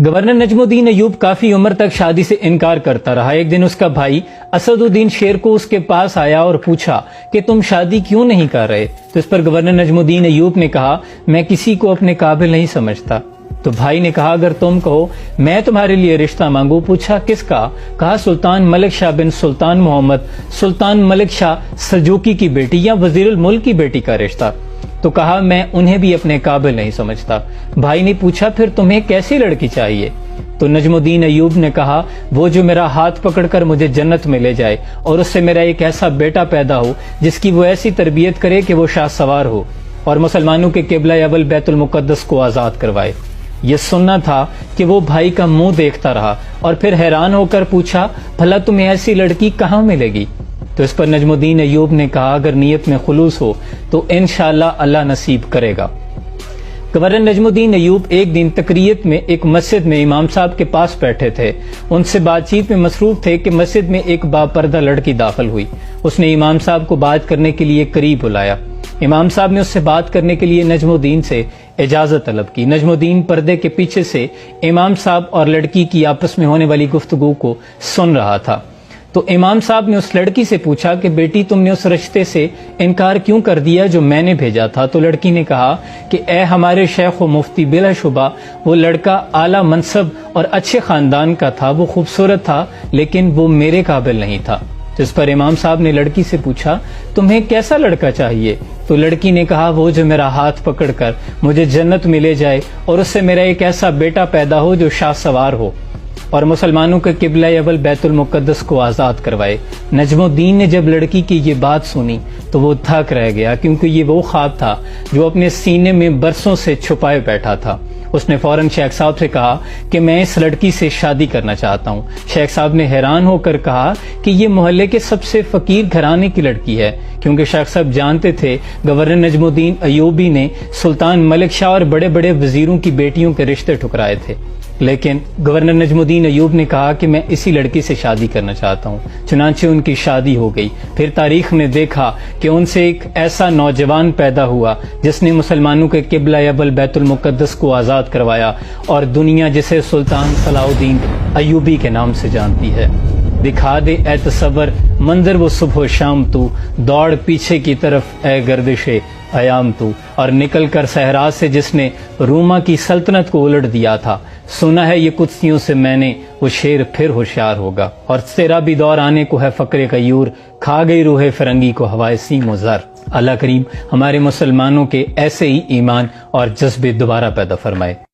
Governor نجم الدین ایوب کافی عمر تک شادی سے انکار کرتا رہا۔ ایک دن اس کا بھائی اسد الدین شیر کو اس کے پاس آیا اور پوچھا کہ تم شادی کیوں نہیں کر رہے؟ تو اس پر گورنر نجم الدین ایوب نے کہا میں کسی کو اپنے قابل نہیں سمجھتا۔ تو بھائی نے کہا اگر تم کہو میں تمہارے لیے رشتہ مانگوں۔ پوچھا کس کا؟ کہا سلطان ملک شاہ بن سلطان محمد سلطان ملک شاہ سلجوقی کی بیٹی یا وزیر الملک کی بیٹی کا رشتہ۔ تو کہا میں انہیں بھی اپنے قابل نہیں سمجھتا۔ بھائی نے پوچھا پھر تمہیں کیسی لڑکی چاہیے؟ تو نجم الدین ایوب نے کہا وہ جو میرا ہاتھ پکڑ کر مجھے جنت میں لے جائے اور اس سے میرا ایک ایسا بیٹا پیدا ہو جس کی وہ ایسی تربیت کرے کہ وہ شاہ سوار ہو اور مسلمانوں کے قبلہ اول بیت المقدس کو آزاد کروائے۔ یہ سننا تھا کہ وہ بھائی کا منہ دیکھتا رہا اور پھر حیران ہو کر پوچھا بھلا تمہیں ایسی لڑکی کہاں ملے گی؟ تو اس پر نجم الدین ایوب نے کہا اگر نیت میں خلوص ہو تو انشاءاللہ اللہ نصیب کرے گا۔ گورنر نجم الدین ایوب ایک دن تقریت میں ایک مسجد میں امام صاحب کے پاس بیٹھے تھے۔ ان سے بات چیت میں مصروف تھے کہ مسجد میں ایک باپردہ لڑکی داخل ہوئی۔ اس نے امام صاحب کو بات کرنے کے لیے قریب بلایا۔ امام صاحب نے اس سے بات کرنے کے لیے نجم الدین سے اجازت طلب کی۔ نجم الدین پردے کے پیچھے سے امام صاحب اور لڑکی کی آپس میں ہونے والی گفتگو کو سن رہا تھا۔ تو امام صاحب نے اس لڑکی سے پوچھا کہ بیٹی تم نے اس رشتے سے انکار کیوں کر دیا جو میں نے بھیجا تھا؟ تو لڑکی نے کہا کہ اے ہمارے شیخ و مفتی بلا شبہ وہ لڑکا اعلیٰ منصب اور اچھے خاندان کا تھا، وہ خوبصورت تھا لیکن وہ میرے قابل نہیں تھا۔ تو اس پر امام صاحب نے لڑکی سے پوچھا تمہیں کیسا لڑکا چاہیے؟ تو لڑکی نے کہا وہ جو میرا ہاتھ پکڑ کر مجھے جنت میں لے جائے اور اس سے میرا ایک ایسا بیٹا پیدا ہو جو شاہ سوار ہو اور مسلمانوں کے قبلہ اول بیت المقدس کو آزاد کروائے۔ نجم الدین نے جب لڑکی کی یہ بات سنی تو وہ تھک رہ گیا کیونکہ یہ وہ خواب تھا جو اپنے سینے میں برسوں سے چھپائے بیٹھا تھا۔ اس نے فوراً شیخ صاحب سے کہا کہ میں اس لڑکی سے شادی کرنا چاہتا ہوں۔ شیخ صاحب نے حیران ہو کر کہا کہ یہ محلے کے سب سے فقیر گھرانے کی لڑکی ہے، کیونکہ شیخ صاحب جانتے تھے گورنر نجم الدین ایوبی نے سلطان ملک شاہ اور بڑے بڑے وزیروں کی بیٹیوں کے رشتے ٹھکرائے تھے۔ لیکن گورنر نجم الدین ایوب نے کہا کہ میں اسی لڑکی سے شادی کرنا چاہتا ہوں۔ چنانچہ ان کی شادی ہو گئی۔ پھر تاریخ نے دیکھا کہ ان سے ایک ایسا نوجوان پیدا ہوا جس نے مسلمانوں کے قبلہ اول بیت المقدس کو آزاد کروایا اور دنیا جسے سلطان صلاح الدین ایوبی کے نام سے جانتی ہے۔ دکھا دے اے تصور منظر وہ صبح و شام تو، دوڑ پیچھے کی طرف اے گردش ایام تو، اور نکل کر صحرا سے جس نے روما کی سلطنت کو الٹ دیا تھا۔ سنا ہے یہ قدسیوں سے میں نے وہ شیر پھر ہوشیار ہوگا، اور تیرا بھی دور آنے کو ہے فقر غیور، کھا گئی روح فرنگی کو ہوائے سیم و زر۔ اللہ کریم ہمارے مسلمانوں کے ایسے ہی ایمان اور جذبے دوبارہ پیدا فرمائے۔